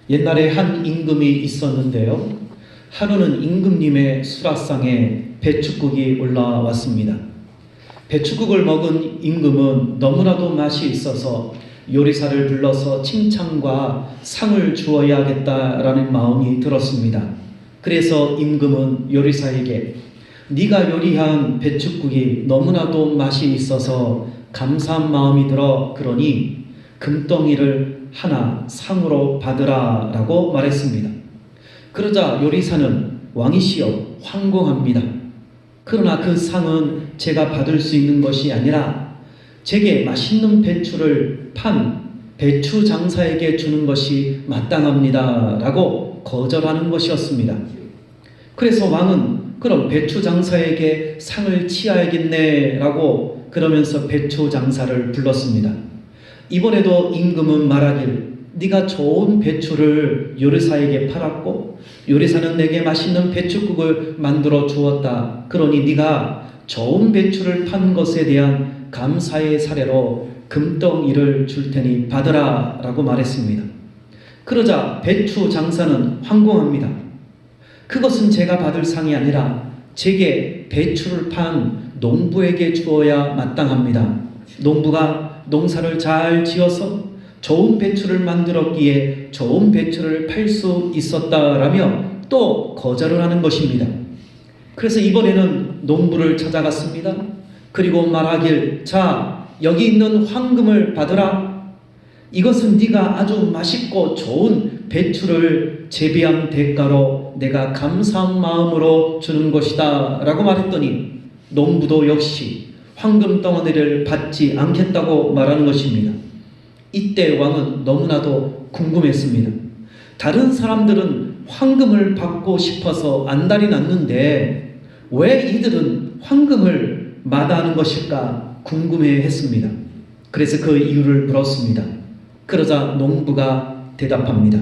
옛날에 한 임금이 있었는데요. 하루는 임금님의 수라상에 배춧국이 올라왔습니다. 배춧국을 먹은 임금은 너무나도 맛이 있어서 요리사를 불러서 칭찬과 상을 주어야겠다라는 마음이 들었습니다. 그래서 임금은 요리사에게 네가 요리한 배춧국이 너무나도 맛이 있어서 감사한 마음이 들어 그러니 금덩이를 하나 상으로 받으라 라고 말했습니다. 그러자 요리사는 왕이시여 황공합니다. 그러나 그 상은 제가 받을 수 있는 것이 아니라 제게 맛있는 배추를 판 배추 장사에게 주는 것이 마땅합니다 라고 거절하는 것이었습니다. 그래서 왕은 그럼 배추 장사에게 상을 치어야겠네 라고 그러면서 배추 장사를 불렀습니다. 이번에도 임금은 말하길 네가 좋은 배추를 요리사에게 팔았고 요리사는 내게 맛있는 배춧국을 만들어 주었다. 그러니 네가 좋은 배추를 판 것에 대한 감사의 사례로 금덩이를 줄 테니 받으라 라고 말했습니다. 그러자 배추 장사는 황공합니다. 그것은 제가 받을 상이 아니라 제게 배추를 판 농부에게 주어야 마땅합니다. 농부가 농사를 잘 지어서 좋은 배추를 만들었기에 좋은 배추를 팔 수 있었다라며 또 거절을 하는 것입니다. 그래서 이번에는 농부를 찾아갔습니다. 그리고 말하길 자 여기 있는 황금을 받으라. 이것은 네가 아주 맛있고 좋은 배추를 재배한 대가로 내가 감사한 마음으로 주는 것이다 라고 말했더니 농부도 역시 황금 덩어리를 받지 않겠다고 말하는 것입니다. 이때 왕은 너무나도 궁금했습니다. 다른 사람들은 황금을 받고 싶어서 안달이 났는데 왜 이들은 황금을 마다하는 것일까 궁금해했습니다. 그래서 그 이유를 물었습니다. 그러자 농부가 대답합니다.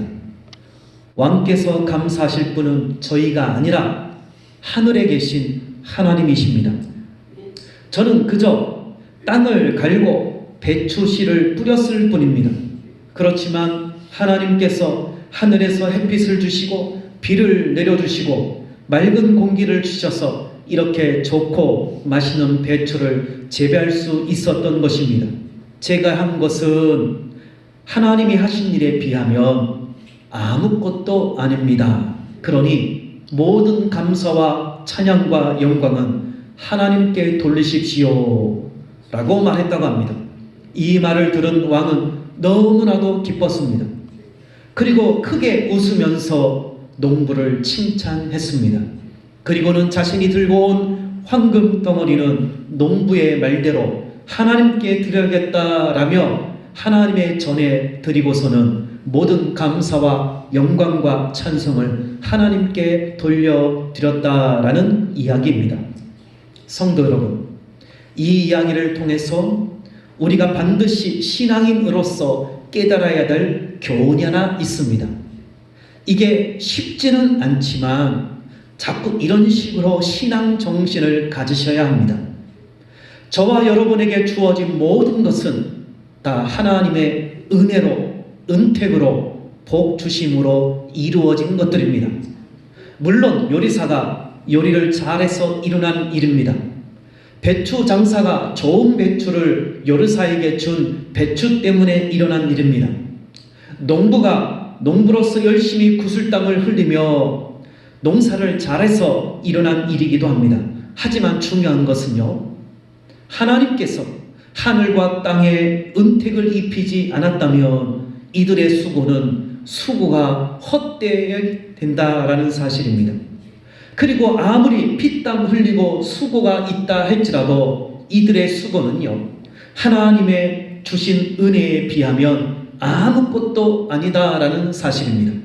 왕께서 감사하실 분은 저희가 아니라 하늘에 계신 하나님이십니다. 저는 그저 땅을 갈고 배추씨를 뿌렸을 뿐입니다. 그렇지만 하나님께서 하늘에서 햇빛을 주시고 비를 내려주시고 맑은 공기를 주셔서 이렇게 좋고 맛있는 배추를 재배할 수 있었던 것입니다. 제가 한 것은 하나님이 하신 일에 비하면 아무것도 아닙니다. 그러니 모든 감사와 찬양과 영광은 하나님께 돌리십시오 라고 말했다고 합니다. 이 말을 들은 왕은 너무나도 기뻤습니다. 그리고 크게 웃으면서 농부를 칭찬했습니다. 그리고는 자신이 들고 온 황금 덩어리는 농부의 말대로 하나님께 드려야겠다라며 하나님의 전에 드리고서는 모든 감사와 영광과 찬송을 하나님께 돌려드렸다라는 이야기입니다. 성도 여러분, 이 이야기를 통해서 우리가 반드시 신앙인으로서 깨달아야 될 교훈이 하나 있습니다. 이게 쉽지는 않지만 자꾸 이런 식으로 신앙 정신을 가지셔야 합니다. 저와 여러분에게 주어진 모든 것은 다 하나님의 은혜로, 은택으로, 복 주심으로 이루어진 것들입니다. 물론 요리사가 요리를 잘해서 일어난 일입니다. 배추 장사가 좋은 배추를 요리사에게 준 배추 때문에 일어난 일입니다. 농부가 농부로서 열심히 구슬땀을 흘리며 농사를 잘해서 일어난 일이기도 합니다. 하지만 중요한 것은요, 하나님께서 하늘과 땅에 은택을 입히지 않았다면 이들의 수고가 헛되어야 된다라는 사실입니다. 그리고 아무리 피땀 흘리고 수고가 있다 할지라도 이들의 수고는요, 하나님의 주신 은혜에 비하면 아무것도 아니다라는 사실입니다.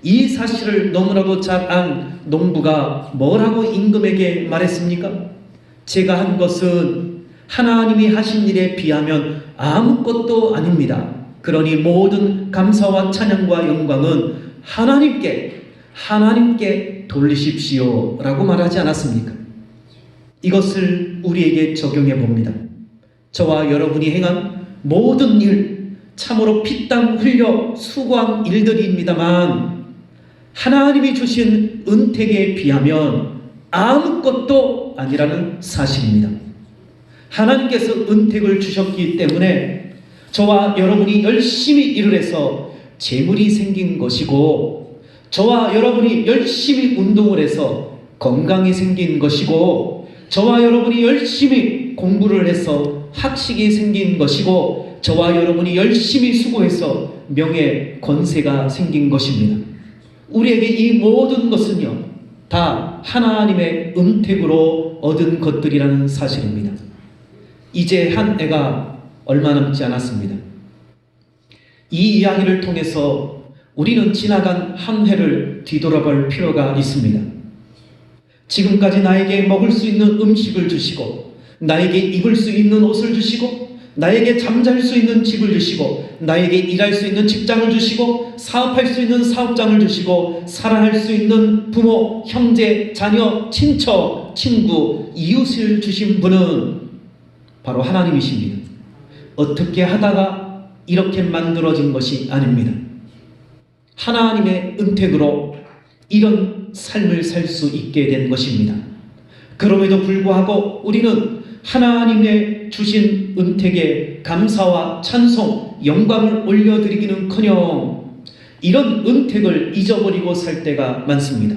이 사실을 너무나도 잘 안 농부가 뭐라고 임금에게 말했습니까? 제가 한 것은 하나님이 하신 일에 비하면 아무것도 아닙니다. 그러니 모든 감사와 찬양과 영광은 하나님께 돌리십시오 라고 말하지 않았습니까? 이것을 우리에게 적용해 봅니다. 저와 여러분이 행한 모든 일, 참으로 피땀 흘려 수고한 일들입니다만 하나님이 주신 은택에 비하면 아무것도 아니라는 사실입니다. 하나님께서 은택을 주셨기 때문에 저와 여러분이 열심히 일을 해서 재물이 생긴 것이고, 저와 여러분이 열심히 운동을 해서 건강이 생긴 것이고, 저와 여러분이 열심히 공부를 해서 학식이 생긴 것이고, 저와 여러분이 열심히 수고해서 명예, 권세가 생긴 것입니다. 우리에게 이 모든 것은요, 다 하나님의 은택으로 얻은 것들이라는 사실입니다. 이제 한 해가 얼마 남지 않았습니다. 이 이야기를 통해서 우리는 지나간 한 해를 뒤돌아볼 필요가 있습니다. 지금까지 나에게 먹을 수 있는 음식을 주시고, 나에게 입을 수 있는 옷을 주시고, 나에게 잠잘 수 있는 집을 주시고, 나에게 일할 수 있는 직장을 주시고, 사업할 수 있는 사업장을 주시고, 사랑할 수 있는 부모, 형제, 자녀, 친척, 친구, 이웃을 주신 분은 바로 하나님이십니다. 어떻게 하다가 이렇게 만들어진 것이 아닙니다. 하나님의 은택으로 이런 삶을 살 수 있게 된 것입니다. 그럼에도 불구하고 우리는 하나님의 주신 은택에 감사와 찬송, 영광을 올려드리기는커녕 이런 은택을 잊어버리고 살 때가 많습니다.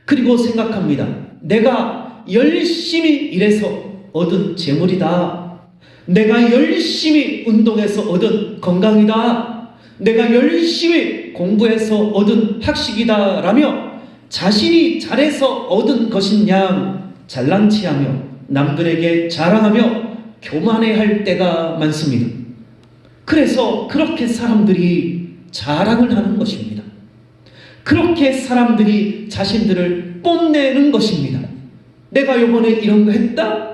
그리고 생각합니다. 내가 열심히 일해서 얻은 재물이다. 내가 열심히 운동해서 얻은 건강이다. 내가 열심히 공부해서 얻은 학식이다 라며 자신이 잘해서 얻은 것인 양 잘난 체하며 남들에게 자랑하며 교만해할 때가 많습니다. 그래서 그렇게 사람들이 자랑을 하는 것입니다. 그렇게 사람들이 자신들을 뽐내는 것입니다. 내가 이번에 이런 거 했다?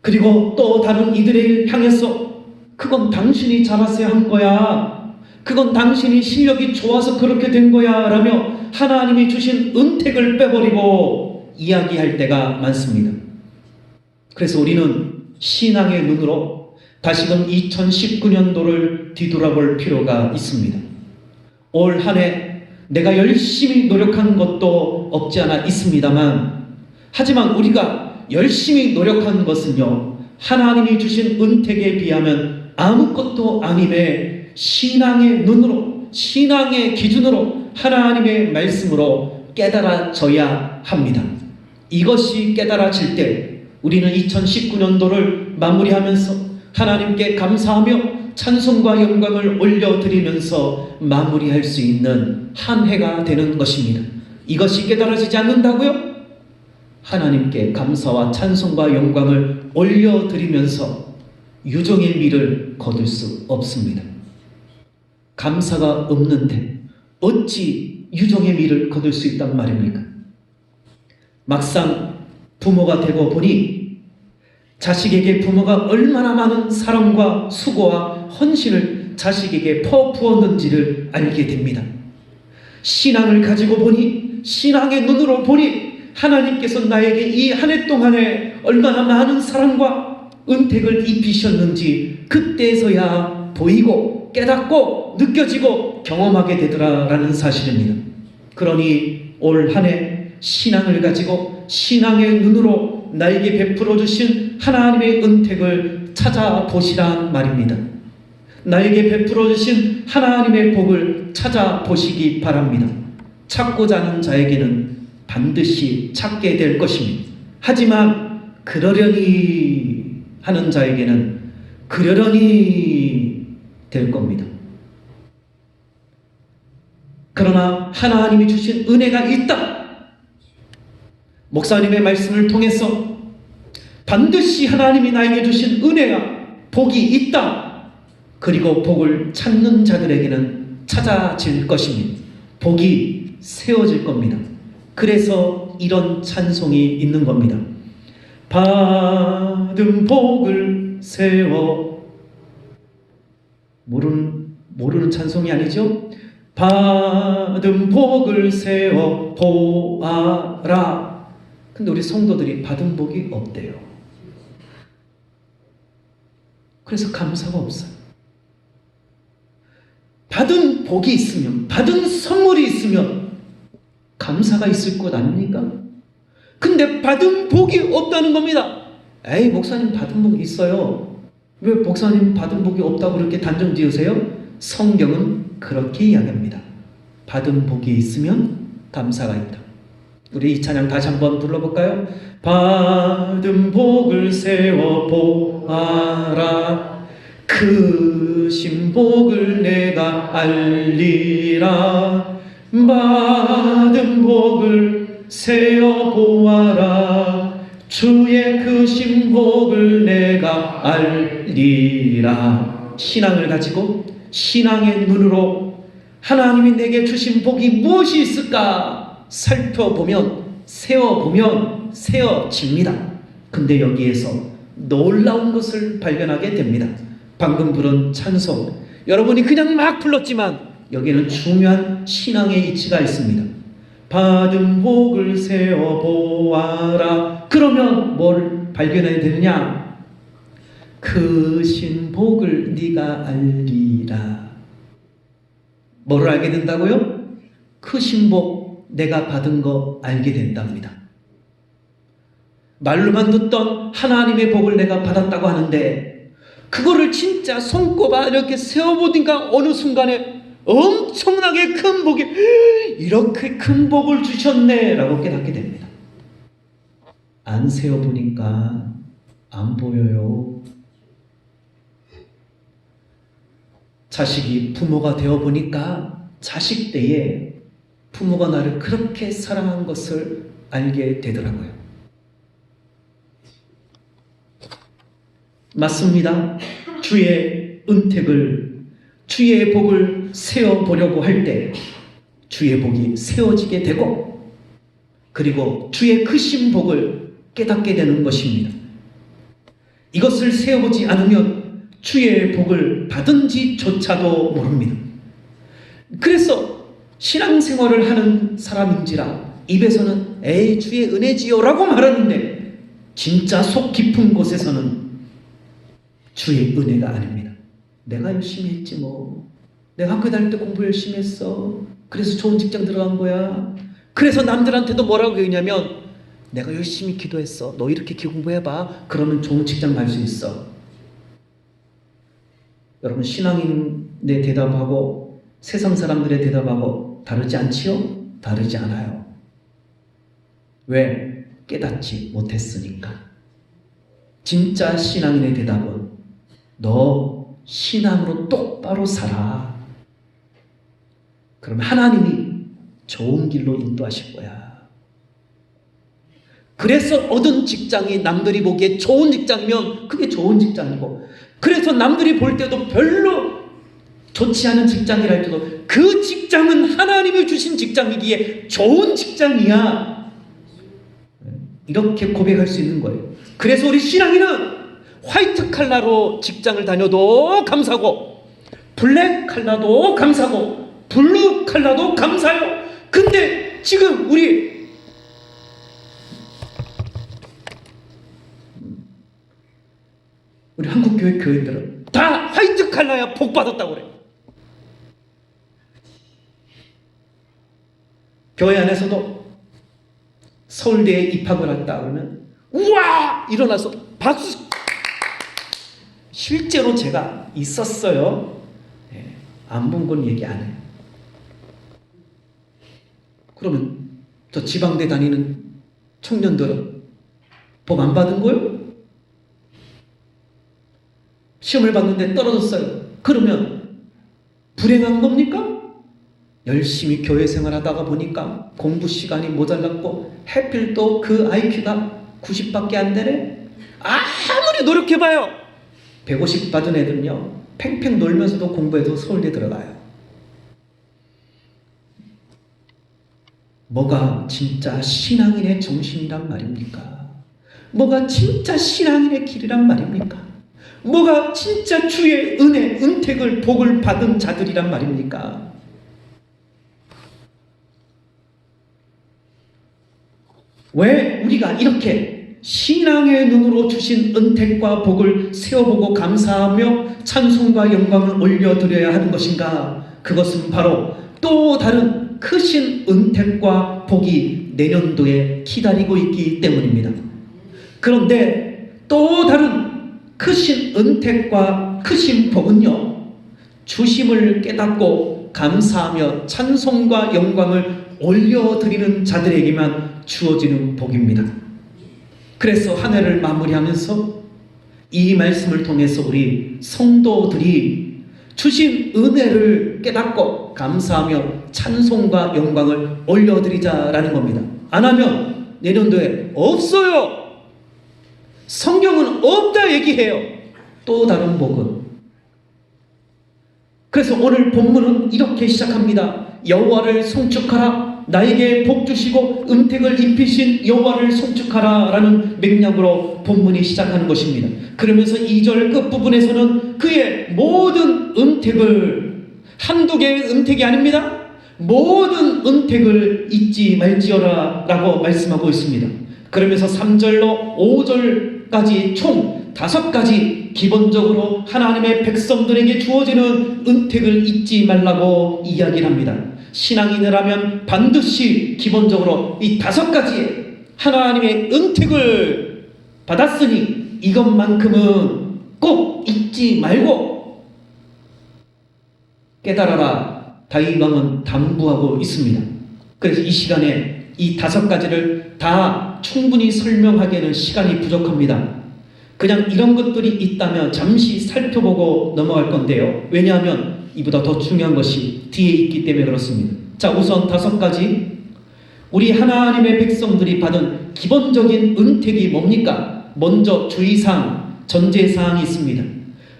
그리고 또 다른 이들을 향해서 그건 당신이 잘했어야 한 거야. 그건 당신이 실력이 좋아서 그렇게 된 거야 라며 하나님이 주신 은택을 빼버리고 이야기할 때가 많습니다. 그래서 우리는 신앙의 눈으로 다시금 2019년도를 뒤돌아볼 필요가 있습니다. 올 한 해 내가 열심히 노력한 것도 없지 않아 있습니다만, 하지만 우리가 열심히 노력한 것은요, 하나님이 주신 은택에 비하면 아무것도 아님에 신앙의 눈으로, 신앙의 기준으로, 하나님의 말씀으로 깨달아져야 합니다. 이것이 깨달아질 때 우리는 2019년도를 마무리하면서 하나님께 감사하며 찬송과 영광을 올려드리면서 마무리할 수 있는 한 해가 되는 것입니다. 이것이 깨달아지지 않는다고요? 하나님께 감사와 찬송과 영광을 올려드리면서 유종의 미를 거둘 수 없습니다. 감사가 없는데 어찌 유종의 미를 거둘 수 있단 말입니까? 막상 부모가 되고 보니 자식에게 부모가 얼마나 많은 사랑과 수고와 헌신을 자식에게 퍼부었는지를 알게 됩니다. 신앙을 가지고 보니, 신앙의 눈으로 보니 하나님께서 나에게 이 한 해 동안에 얼마나 많은 사랑과 은택을 입히셨는지 그때서야 보이고 깨닫고 느껴지고 경험하게 되더라라는 사실입니다. 그러니 올 한 해 신앙을 가지고 신앙의 눈으로 나에게 베풀어 주신 하나님의 은택을 찾아보시란 말입니다. 나에게 베풀어 주신 하나님의 복을 찾아보시기 바랍니다. 찾고자 하는 자에게는 반드시 찾게 될 것입니다. 하지만 그러려니 하는 자에게는 그러려니 될 겁니다. 그러나 하나님이 주신 은혜가 있다. 목사님의 말씀을 통해서 반드시 하나님이 나에게 주신 은혜야, 복이 있다. 그리고 복을 찾는 자들에게는 찾아질 것입니다. 복이 세워질 겁니다. 그래서 이런 찬송이 있는 겁니다. 받은 복을 세워, 모르는 찬송이 아니죠? 받은 복을 세워 보아라. 근데 우리 성도들이 받은 복이 없대요. 그래서 감사가 없어요. 받은 복이 있으면, 받은 선물이 있으면 감사가 있을 것 아닙니까? 근데 받은 복이 없다는 겁니다. 에이, 목사님 받은 복이 있어요. 왜 목사님 받은 복이 없다고 그렇게 단정 지으세요? 성경은 그렇게 이야기합니다. 받은 복이 있으면 감사가 있다. 우리 이 찬양 다시 한번 불러볼까요? 받은 복을 세워 보아라. 크신 복을 내가 알리라. 받은 복을 세워 보아라. 주의 크신 복을 내가 알리라. 신앙을 가지고 신앙의 눈으로 하나님이 내게 주신 복이 무엇이 있을까 살펴보면, 세어보면 세어집니다. 근데 여기에서 놀라운 것을 발견하게 됩니다. 방금 부른 찬송, 여러분이 그냥 막 불렀지만 여기에는 중요한 신앙의 이치가 있습니다. 받은 복을 세어보아라. 그러면 뭘 발견해야 되느냐? 크신 복을 네가 알리라. 뭐를 알게 된다고요? 크신 복, 내가 받은 거 알게 된답니다. 말로만 듣던 하나님의 복을 내가 받았다고 하는데 그거를 진짜 손꼽아 이렇게 세어보니까 어느 순간에 엄청나게 큰 복이, 이렇게 큰 복을 주셨네 라고 깨닫게 됩니다. 안 세어보니까 안 보여요. 자식이 부모가 되어보니까 자식 때에 부모가 나를 그렇게 사랑한 것을 알게 되더라고요. 맞습니다. 주의 은택을, 주의 복을 세워보려고 할 때 주의 복이 세워지게 되고, 그리고 주의 크신 복을 깨닫게 되는 것입니다. 이것을 세워보지 않으면 주의 복을 받은지조차도 모릅니다. 그래서 신앙생활을 하는 사람인지라 입에서는 에이 주의 은혜지요 라고 말하는데 진짜 속 깊은 곳에서는 주의 은혜가 아닙니다. 내가 열심히 했지 뭐. 내가 학교 다닐 때 공부 열심히 했어. 그래서 좋은 직장 들어간 거야. 그래서 남들한테도 뭐라고 얘기냐면 내가 열심히 기도했어. 너 이렇게 공부해봐. 그러면 좋은 직장 갈 수 있어. 여러분, 신앙인의 대답하고 세상 사람들의 대답하고 다르지 않지요? 다르지 않아요. 왜? 깨닫지 못했으니까. 진짜 신앙인의 대답은 너 신앙으로 똑바로 살아. 그러면 하나님이 좋은 길로 인도하실 거야. 그래서 얻은 직장이 남들이 보기에 좋은 직장이면 그게 좋은 직장이고, 그래서 남들이 볼 때도 별로 좋지 않은 직장이라 할지도 그 직장은 하나님이 주신 직장이기에 좋은 직장이야. 이렇게 고백할 수 있는 거예요. 그래서 우리 신앙인은 화이트 칼라로 직장을 다녀도 감사고, 블랙 칼라도 감사고, 블루 칼라도 감사해요. 근데 지금 우리 한국교회 교인들은 다 화이트 칼라야 복 받았다고 그래. 교회 안에서도 서울대에 입학을 했다 그러면 우와 일어나서 박수. 실제로 제가 있었어요. 안 본 건 얘기 안 해요. 그러면 저 지방대 다니는 청년들은 복 안 받은 거예요? 시험을 봤는데 떨어졌어요. 그러면 불행한 겁니까? 열심히 교회 생활하다가 보니까 공부 시간이 모자랐고 하필 또 그 IQ가 90밖에 안 되네? 아무리 노력해봐요. 150 받은 애들은요 팽팽 놀면서도 공부해도 서울대 들어가요. 뭐가 진짜 신앙인의 정신이란 말입니까? 뭐가 진짜 신앙인의 길이란 말입니까? 뭐가 진짜 주의 은혜, 은택을, 복을 받은 자들이란 말입니까? 왜 우리가 이렇게 신앙의 눈으로 주신 은택과 복을 세어보고 감사하며 찬송과 영광을 올려드려야 하는 것인가? 그것은 바로 또 다른 크신 은택과 복이 내년도에 기다리고 있기 때문입니다. 그런데 또 다른 크신 은택과 크신 복은요, 주심을 깨닫고 감사하며 찬송과 영광을 올려드리는 자들에게만 주어지는 복입니다. 그래서 한 해를 마무리하면서 이 말씀을 통해서 우리 성도들이 주신 은혜를 깨닫고 감사하며 찬송과 영광을 올려드리자라는 겁니다. 안 하면 내년도에 없어요. 성경은 없다 얘기해요. 또 다른 복은. 그래서 오늘 본문은 이렇게 시작합니다. 여호와를 송축하라. 나에게 복 주시고 은택을 입히신 여호와를 송축하라 라는 맥락으로 본문이 시작하는 것입니다. 그러면서 2절 끝부분에서는 그의 모든 은택을, 한두 개의 은택이 아닙니다. 모든 은택을 잊지 말지어라 라고 말씀하고 있습니다. 그러면서 3절로 5절까지 총 5가지 기본적으로 하나님의 백성들에게 주어지는 은택을 잊지 말라고 이야기를 합니다. 신앙인이라면 반드시 기본적으로 이 5가지의 하나님의 은택을 받았으니 이것만큼은 꼭 잊지 말고 깨달아라. 다윗 왕은 당부하고 있습니다. 그래서 이 시간에 이 5가지를 다 충분히 설명하기에는 시간이 부족합니다. 그냥 이런 것들이 있다면 잠시 살펴보고 넘어갈 건데요. 왜냐하면 이보다 더 중요한 것이 뒤에 있기 때문에 그렇습니다. 자, 우선 5가지 우리 하나님의 백성들이 받은 기본적인 은택이 뭡니까? 먼저 주의사항, 전제사항이 있습니다.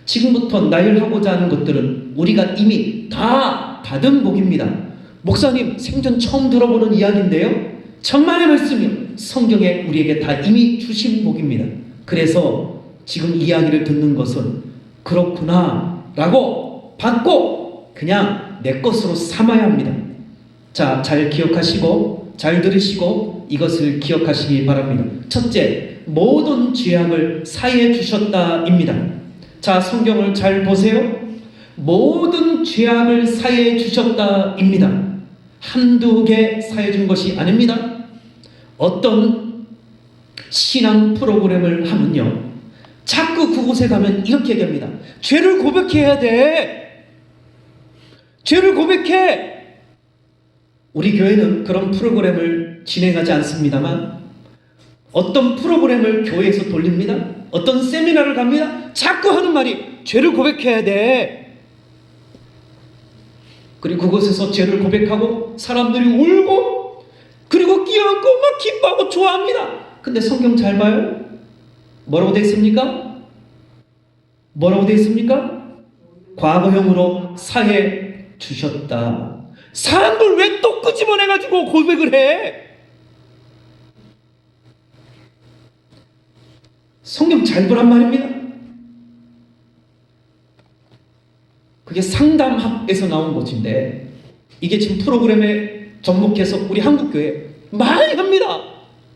지금부터 나열하고자 하는 것들은 우리가 이미 다 받은 복입니다. 목사님 생전 처음 들어보는 이야기인데요. 천만의 말씀이요. 성경에 우리에게 다 이미 주신 복입니다. 그래서 지금 이야기를 듣는 것은 그렇구나 라고 받고 그냥 내 것으로 삼아야 합니다. 자, 잘 기억하시고 잘 들으시고 이것을 기억하시기 바랍니다. 첫째, 모든 죄악을 사해 주셨다입니다. 자, 성경을 잘 보세요. 모든 죄악을 사해 주셨다입니다. 한두 개 사해 준 것이 아닙니다. 어떤 신앙 프로그램을 하면요, 자꾸 그곳에 가면 이렇게 얘기합니다. 죄를 고백해야 돼. 죄를 고백해. 우리 교회는 그런 프로그램을 진행하지 않습니다만 어떤 프로그램을 교회에서 돌립니다. 어떤 세미나를 갑니다. 자꾸 하는 말이 죄를 고백해야 돼. 그리고 그곳에서 죄를 고백하고 사람들이 울고 그리고 끼어안고 막 기뻐하고 좋아합니다. 근데 성경 잘 봐요. 뭐라고 되어 있습니까? 뭐라고 되어 있습니까? 과거형으로 사해 주셨다. 사람들 왜 또 끄집어내가지고 고백을 해? 성경 잘 보란 말입니다. 그게 상담학에서 나온 것인데 이게 지금 프로그램에 접목해서 우리 한국교회 많이 합니다.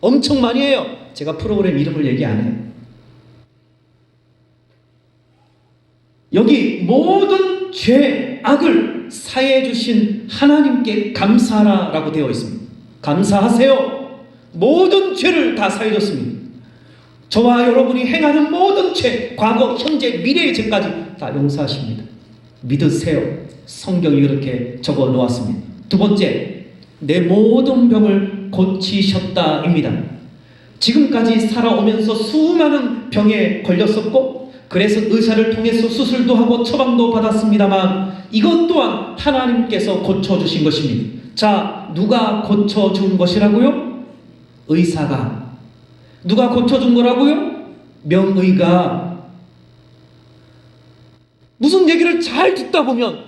엄청 많이 해요. 제가 프로그램 이름을 얘기 안 해요. 여기 모든 죄악을 사해 주신 하나님께 감사하라라고 되어 있습니다. 감사하세요. 모든 죄를 다 사해 줬습니다. 저와 여러분이 행하는 모든 죄, 과거, 현재, 미래의 죄까지 다 용서하십니다. 믿으세요. 성경이 그렇게 적어 놓았습니다. 두 번째, 내 모든 병을 고치셨다입니다. 지금까지 살아오면서 수많은 병에 걸렸었고 그래서 의사를 통해서 수술도 하고 처방도 받았습니다만 이것 또한 하나님께서 고쳐주신 것입니다. 자, 누가 고쳐준 것이라고요? 의사가. 누가 고쳐준 거라고요? 명의가. 무슨 얘기를 잘 듣다 보면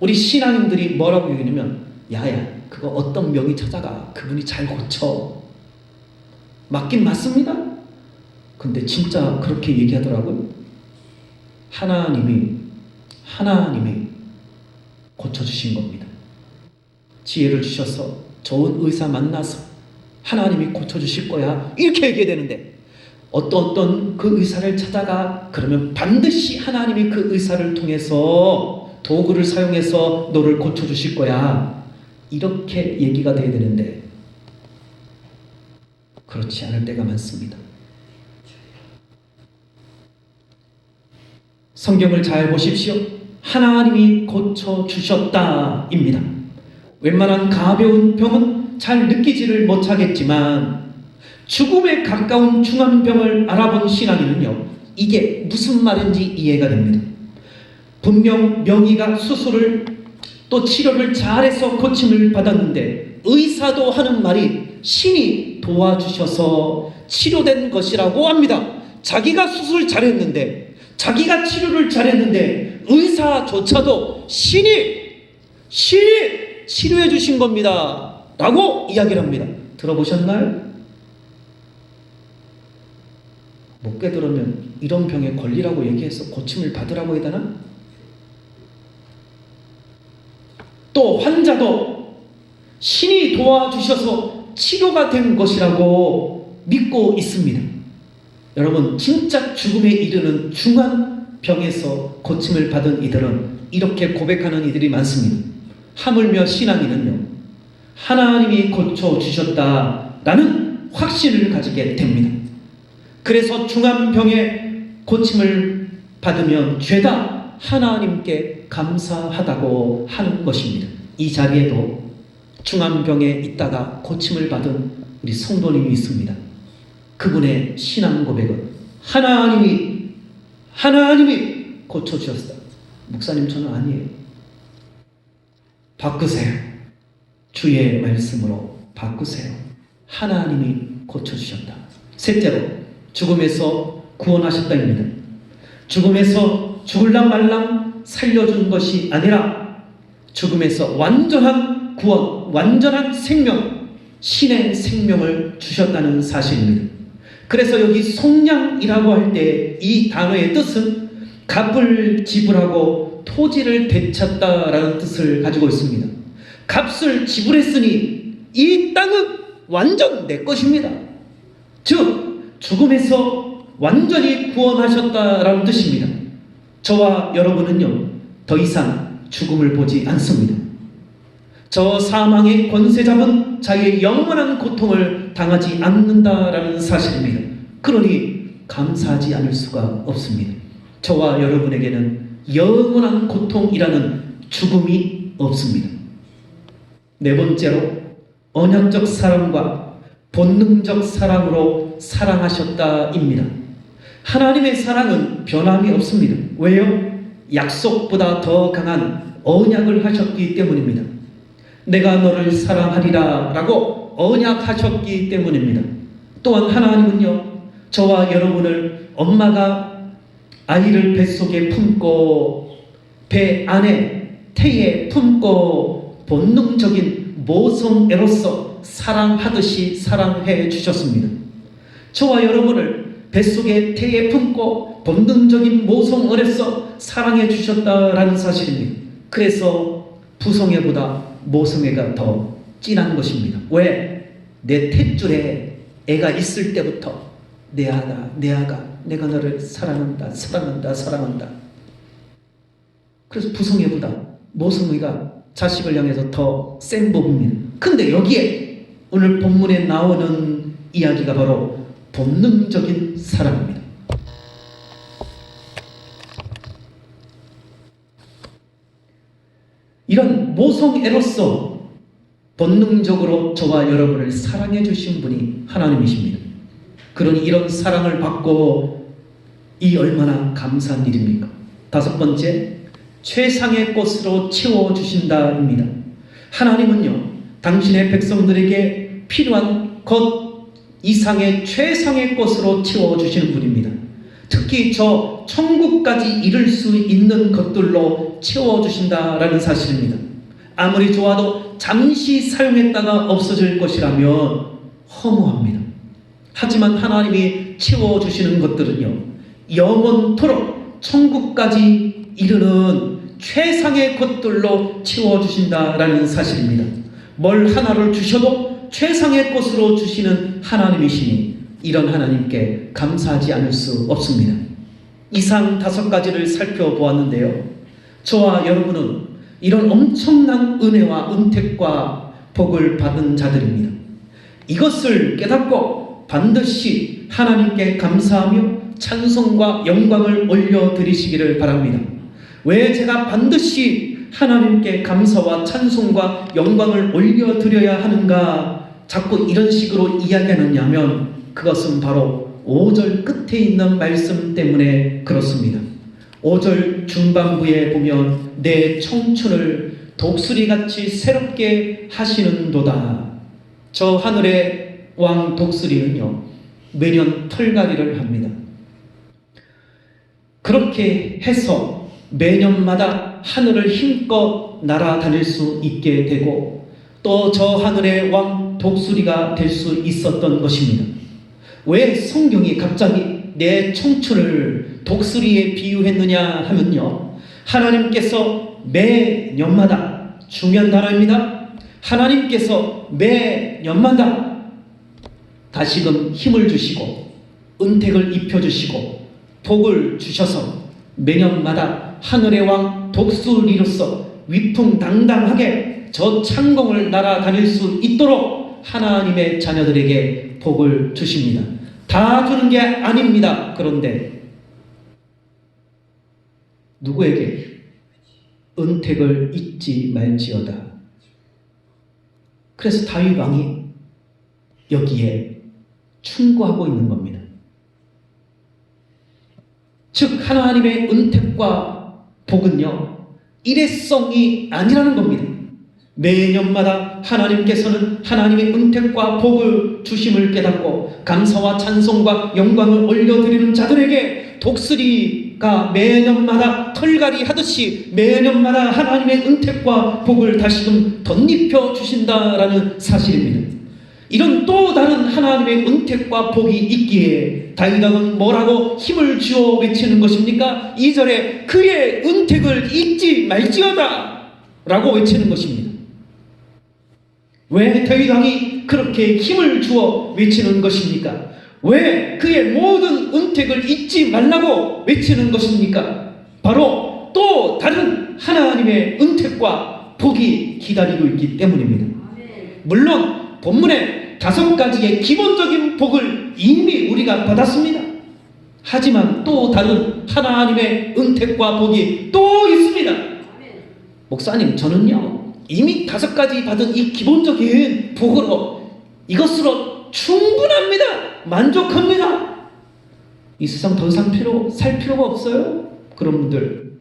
우리 신앙인들이 뭐라고 얘기하냐면 야야 그거 어떤 명의 찾아가 그분이 잘 고쳐. 맞긴 맞습니다. 근데 진짜 그렇게 얘기하더라고요. 하나님이 고쳐주신 겁니다. 지혜를 주셔서 좋은 의사 만나서 하나님이 고쳐주실 거야 이렇게 얘기해야 되는데 어떤 그 의사를 찾아가. 그러면 반드시 하나님이 그 의사를 통해서 도구를 사용해서 너를 고쳐주실 거야. 이렇게 얘기가 돼야 되는데 그렇지 않을 때가 많습니다. 성경을 잘 보십시오. 하나님이 고쳐주셨다입니다. 웬만한 가벼운 병은 잘 느끼지를 못하겠지만 죽음에 가까운 중한 병을 알아본 신앙인은요, 이게 무슨 말인지 이해가 됩니다. 분명 명의가 수술을 또 치료를 잘해서 고침을 받았는데 의사도 하는 말이 신이 도와주셔서 치료된 것이라고 합니다. 자기가 수술 잘했는데, 자기가 치료를 잘했는데 의사조차도 신이 치료해 주신 겁니다 라고 이야기를 합니다. 들어보셨나요? 못 깨달으면 이런 병에 걸리라고 얘기해서 고침을 받으라고 해야 되나? 또 환자도 신이 도와주셔서 치료가 된 것이라고 믿고 있습니다. 여러분, 진짜 죽음에 이르는 중한 병에서 고침을 받은 이들은 이렇게 고백하는 이들이 많습니다. 하물며 신앙인은요, 하나님이 고쳐주셨다라는 확신을 가지게 됩니다. 그래서 중한 병에 고침을 받으면 죄다 하나님께 감사하다고 하는 것입니다. 이 자리에도 중한 병에 있다가 고침을 받은 우리 성도님이 있습니다. 그분의 신앙 고백은 하나님이 고쳐주셨다. 목사님, 저는 아니에요. 바꾸세요. 주의 말씀으로 바꾸세요. 하나님이 고쳐주셨다. 셋째로, 죽음에서 구원하셨다입니다. 죽음에서 죽을랑 말랑 살려준 것이 아니라 죽음에서 완전한 구원, 완전한 생명, 신의 생명을 주셨다는 사실입니다. 그래서 여기 속량이라고 할 때 이 단어의 뜻은 값을 지불하고 토지를 되찾다라는 뜻을 가지고 있습니다. 값을 지불했으니 이 땅은 완전 내 것입니다. 즉 죽음에서 완전히 구원하셨다라는 뜻입니다. 저와 여러분은요, 더 이상 죽음을 보지 않습니다. 저 사망의 권세 잡은 자의 영원한 고통을 당하지 않는다라는 사실입니다. 그러니 감사하지 않을 수가 없습니다. 저와 여러분에게는 영원한 고통이라는 죽음이 없습니다. 네 번째로, 언약적 사랑과 본능적 사랑으로 사랑하셨다입니다. 하나님의 사랑은 변함이 없습니다. 왜요? 약속보다 더 강한 언약을 하셨기 때문입니다. 내가 너를 사랑하리라 라고 언약하셨기 때문입니다. 또한 하나님은요, 저와 여러분을 엄마가 아이를 뱃속에 품고 배 안에 태에 품고 본능적인 모성애로서 사랑하듯이 사랑해 주셨습니다. 저와 여러분을 뱃속에 태에 품고 본능적인 모성애로서 사랑해 주셨다라는 사실입니다. 그래서 부성애보다 모성애가 더 진한 것입니다. 왜? 내 탯줄에 애가 있을 때부터 내 아가, 내가 너를 사랑한다. 그래서 부성애보다 모성애가 자식을 향해서 더 센 법입니다. 근데 여기에 오늘 본문에 나오는 이야기가 바로 본능적인 사랑입니다. 이런 모성애로서 본능적으로 저와 여러분을 사랑해 주신 분이 하나님이십니다. 그러니 이런 사랑을 받고 이 얼마나 감사한 일입니까? 다섯 번째, 최상의 것으로 채워주신다입니다. 하나님은요, 당신의 백성들에게 필요한 것 이상의 최상의 것으로 채워주시는 분입니다. 특히 저 천국까지 이룰 수 있는 것들로 채워주신다라는 사실입니다. 아무리 좋아도 잠시 사용했다가 없어질 것이라면 허무합니다. 하지만 하나님이 채워주시는 것들은요, 영원토록 천국까지 이르는 최상의 것들로 채워주신다라는 사실입니다. 뭘 하나를 주셔도 최상의 것으로 주시는 하나님이시니 이런 하나님께 감사하지 않을 수 없습니다. 이상 5가지를 살펴보았는데요. 저와 여러분은 이런 엄청난 은혜와 은택과 복을 받은 자들입니다. 이것을 깨닫고 반드시 하나님께 감사하며 찬송과 영광을 올려드리시기를 바랍니다. 왜 제가 반드시 하나님께 감사와 찬송과 영광을 올려드려야 하는가 자꾸 이런 식으로 이야기하느냐 하면 그것은 바로 5절 끝에 있는 말씀 때문에 그렇습니다. 5절 중반부에 보면 내 청춘을 독수리같이 새롭게 하시는도다. 저 하늘의 왕 독수리는요 매년 털갈이를 합니다. 그렇게 해서 매년마다 하늘을 힘껏 날아다닐 수 있게 되고 또 저 하늘의 왕 독수리가 될 수 있었던 것입니다. 왜 성경이 갑자기 내 청춘을 독수리에 비유했느냐 하면요, 하나님께서 매년마다, 중요한 단어입니다, 하나님께서 매년마다 다시금 힘을 주시고 은택을 입혀주시고 복을 주셔서 매년마다 하늘의 왕 독수리로서 위풍당당하게 저 창공을 날아다닐 수 있도록 하나님의 자녀들에게 복을 주십니다. 다 주는 게 아닙니다. 그런데 누구에게? 은택을 잊지 말지어다. 그래서 다윗 왕이 여기에 충고하고 있는 겁니다. 즉 하나님의 은택과 복은요 일회성이 아니라는 겁니다. 매년마다 하나님께서는 하나님의 은택과 복을 주심을 깨닫고 감사와 찬송과 영광을 올려드리는 자들에게 독수리가 매년마다 털갈이 하듯이 매년마다 하나님의 은택과 복을 다시금 덧입혀 주신다라는 사실입니다. 이런 또 다른 하나님의 은택과 복이 있기에 다윗 왕은 뭐라고 힘을 주어 외치는 것입니까? 2절에 그의 은택을 잊지 말지어다 라고 외치는 것입니다. 왜 다윗 왕이 그렇게 힘을 주어 외치는 것입니까? 왜 그의 모든 은택을 잊지 말라고 외치는 것입니까? 바로 또 다른 하나님의 은택과 복이 기다리고 있기 때문입니다. 물론 본문에 5가지의 기본적인 복을 이미 우리가 받았습니다. 하지만 또 다른 하나님의 은택과 복이 또 있습니다. 목사님, 저는요 이미 5가지 받은 이 기본적인 복으로 이것으로 충분합니다. 만족합니다. 이 세상 더 이상 살 필요가 없어요. 그런 분들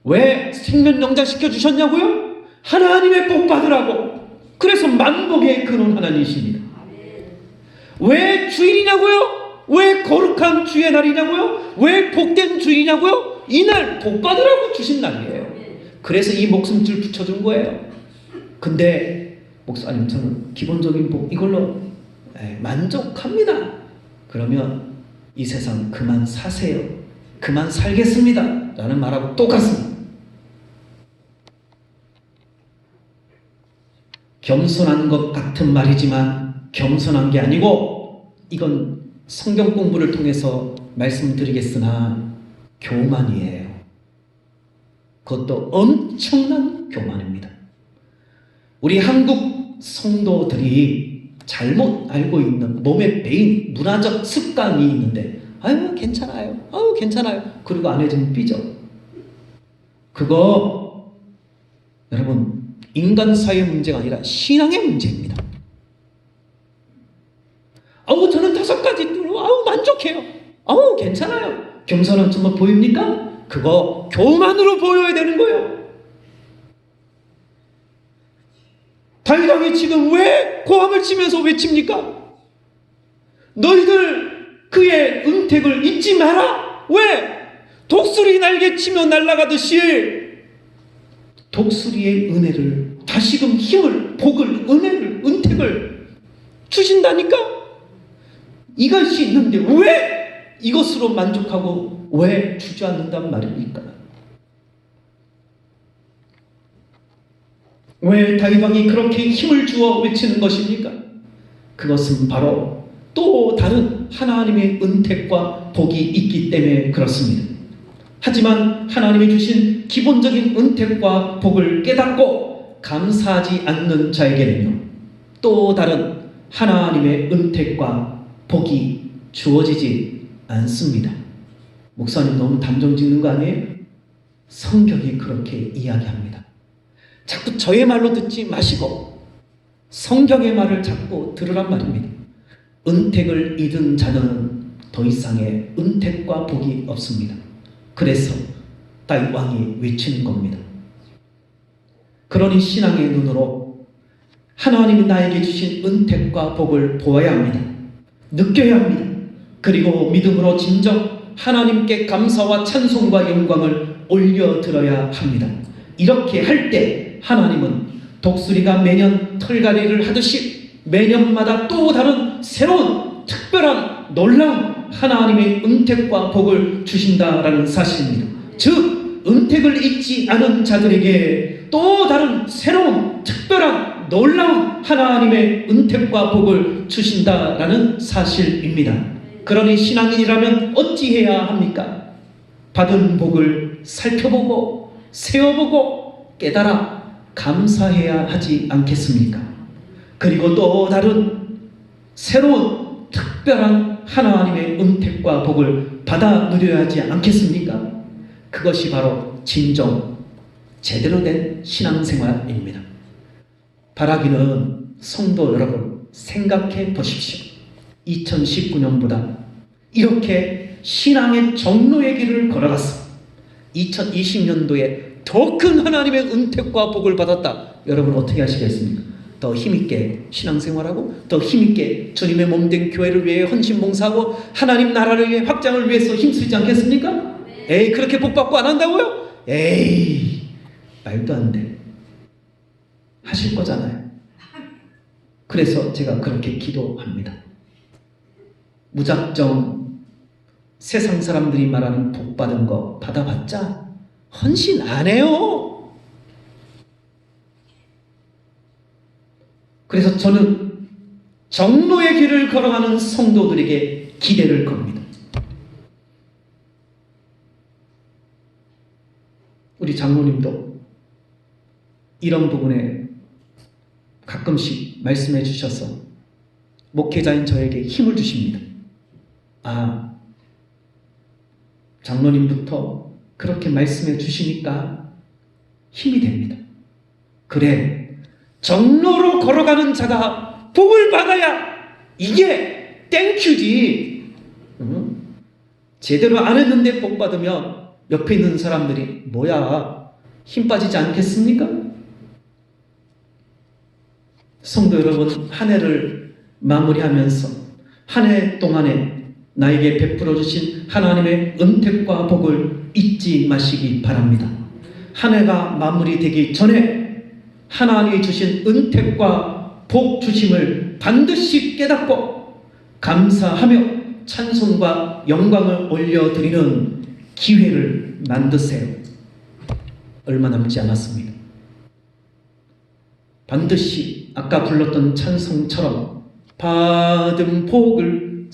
왜 생명연장 시켜주셨냐고요? 하나님의 복 받으라고. 그래서 만복의 근원 하나님이십니다. 왜 주일이냐고요? 왜 거룩한 주의 날이냐고요? 왜 복된 주일이냐고요? 이날 복 받으라고 주신 날이에요. 그래서 이 목숨줄 붙여준 거예요. 근데 목사님, 저는 기본적인 복 이걸로 만족합니다. 그러면 이 세상 그만 사세요. 그만 살겠습니다 라는 말하고 똑같습니다. 겸손한 것 같은 말이지만 겸손한 게 아니고 이건 성경 공부를 통해서 말씀드리겠으나 교만이에요. 그것도 엄청난 교만입니다. 우리 한국 성도들이 잘못 알고 있는 몸에 배인 문화적 습관이 있는데 아유 괜찮아요, 아유 괜찮아요, 그리고 안 해주면 삐져. 그거 여러분 인간 사회의 문제가 아니라 신앙의 문제입니다. 아우 저는 5가지 아우 만족해요, 아우 괜찮아요, 겸손한 척만 보입니까? 그거 교만으로 보여야 되는 거예요. 다윗 왕이 지금 왜 고함을 치면서 외칩니까? 너희들 그의 은택을 잊지 마라. 왜? 독수리 날개 치며 날아가듯이 독수리의 은혜를 다시금 힘을, 복을, 은혜를, 은택을 주신다니까? 이것이 있는데 왜 이것으로 만족하고 왜 주저앉는단 말입니까? 왜 다윗 왕이 그렇게 힘을 주어 외치는 것입니까? 그것은 바로 또 다른 하나님의 은택과 복이 있기 때문에 그렇습니다. 하지만 하나님이 주신 기본적인 은택과 복을 깨닫고 감사하지 않는 자에게는요, 또 다른 하나님의 은택과 복이 주어지지 않습니다. 목사님 너무 단정 짓는 거 아니에요? 성경이 그렇게 이야기합니다. 자꾸 저의 말로 듣지 마시고 성경의 말을 자꾸 들으란 말입니다. 은택을 잊은 자는 더 이상의 은택과 복이 없습니다. 그래서 다윗 왕이 외치는 겁니다. 그러니 신앙의 눈으로 하나님이 나에게 주신 은택과 복을 보아야 합니다. 느껴야 합니다. 그리고 믿음으로 진정 하나님께 감사와 찬송과 영광을 올려드려야 합니다. 이렇게 할 때 하나님은 독수리가 매년 털갈이를 하듯이 매년마다 또 다른 새로운 특별한 놀라운 하나님의 은택과 복을 주신다라는 사실입니다. 즉 은택을 잊지 않은 자들에게 또 다른 새로운 특별한 놀라운 하나님의 은택과 복을 주신다라는 사실입니다. 그러니 신앙인이라면 어찌해야 합니까? 받은 복을 살펴보고 세어보고 깨달아 감사해야 하지 않겠습니까? 그리고 또 다른 새로운 특별한 하나님의 은택과 복을 받아 누려야 하지 않겠습니까? 그것이 바로 진정 제대로 된 신앙생활입니다. 바라기는 성도 여러분 생각해 보십시오. 2019년보다 이렇게 신앙의 정로의 길을 걸어갔어. 2020년도에 더 큰 하나님의 은택과 복을 받았다. 여러분 어떻게 하시겠습니까? 더 힘있게 신앙생활하고 더 힘있게 주님의 몸된 교회를 위해 헌신봉사하고 하나님 나라를 위해 확장을 위해서 힘쓰지 않겠습니까? 에이 그렇게 복받고 안 한다고요? 에이 말도 안 돼. 하실 거잖아요. 그래서 제가 그렇게 기도합니다. 무작정 세상 사람들이 말하는 복받은 거 받아봤자 헌신 안 해요. 그래서 저는 정로의 길을 걸어가는 성도들에게 기대를 겁니다. 우리 장로님도 이런 부분에 가끔씩 말씀해 주셔서 목회자인 저에게 힘을 주십니다. 아, 장로님부터 그렇게 말씀해 주시니까 힘이 됩니다. 그래, 정로로 걸어가는 자가 복을 받아야 이게 땡큐지. 제대로 안 했는데 복 받으면 옆에 있는 사람들이 뭐야 힘 빠지지 않겠습니까? 성도 여러분, 한 해를 마무리하면서 한 해 동안에 나에게 베풀어 주신 하나님의 은택과 복을 잊지 마시기 바랍니다. 한 해가 마무리되기 전에 하나님이 주신 은택과 복 주심을 반드시 깨닫고 감사하며 찬송과 영광을 올려드리는 기회를 만드세요. 얼마 남지 않았습니다. 반드시 아까 불렀던 찬송처럼 받은 복을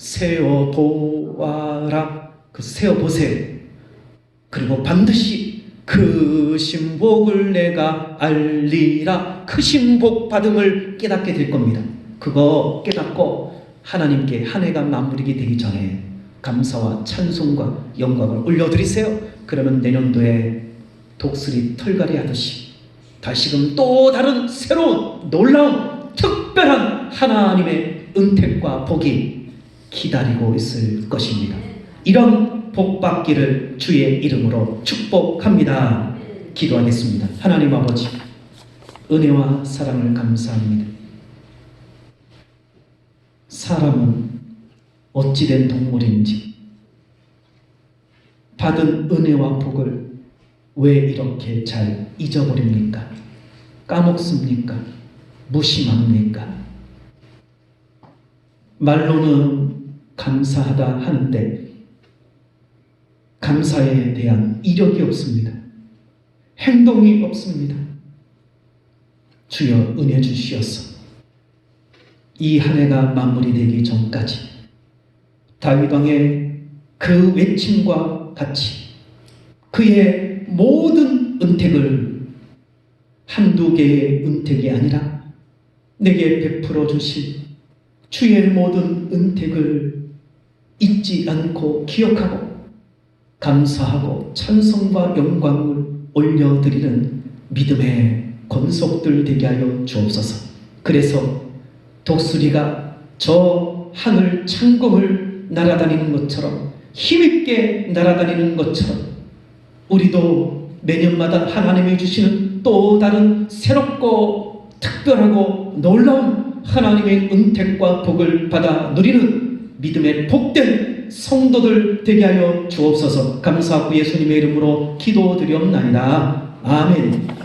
세어보아라. 그 세어보세요. 그리고 반드시 크신 복을 내가 알리라. 크신 복 받음을 깨닫게 될 겁니다. 그거 깨닫고 하나님께 한 해가 마무리가 되기 전에 감사와 찬송과 영광을 올려드리세요. 그러면 내년도에 독수리 털갈이 하듯이 다시금 또 다른 새로운 놀라운 특별한 하나님의 은택과 복이 기다리고 있을 것입니다. 이런 복 받기를 주의 이름으로 축복합니다. 기도하겠습니다. 하나님 아버지, 은혜와 사랑을 감사합니다. 사람은 어찌된 동물인지 받은 은혜와 복을 왜 이렇게 잘 잊어버립니까? 까먹습니까? 무심합니까? 말로는 감사하다 하는데 감사에 대한 이력이 없습니다. 행동이 없습니다. 주여 은혜 주시옵소서. 이 한 해가 마무리되기 전까지 다윗 왕의 그 외침과 같이 그의 모든 은택을 한두 개의 은택이 아니라 내게 베풀어 주신 주의 모든 은택을 잊지 않고 기억하고 감사하고 찬송과 영광을 올려드리는 믿음의 권속들 되게 하여 주옵소서. 그래서 독수리가 저 하늘 창공을 날아다니는 것처럼 힘있게 날아다니는 것처럼 우리도 매년마다 하나님이 주시는 또 다른 새롭고 특별하고 놀라운 하나님의 은택과 복을 받아 누리는 믿음의 복된 성도들 되게 하여 주옵소서. 감사하고 예수님의 이름으로 기도드리옵나이다. 아멘.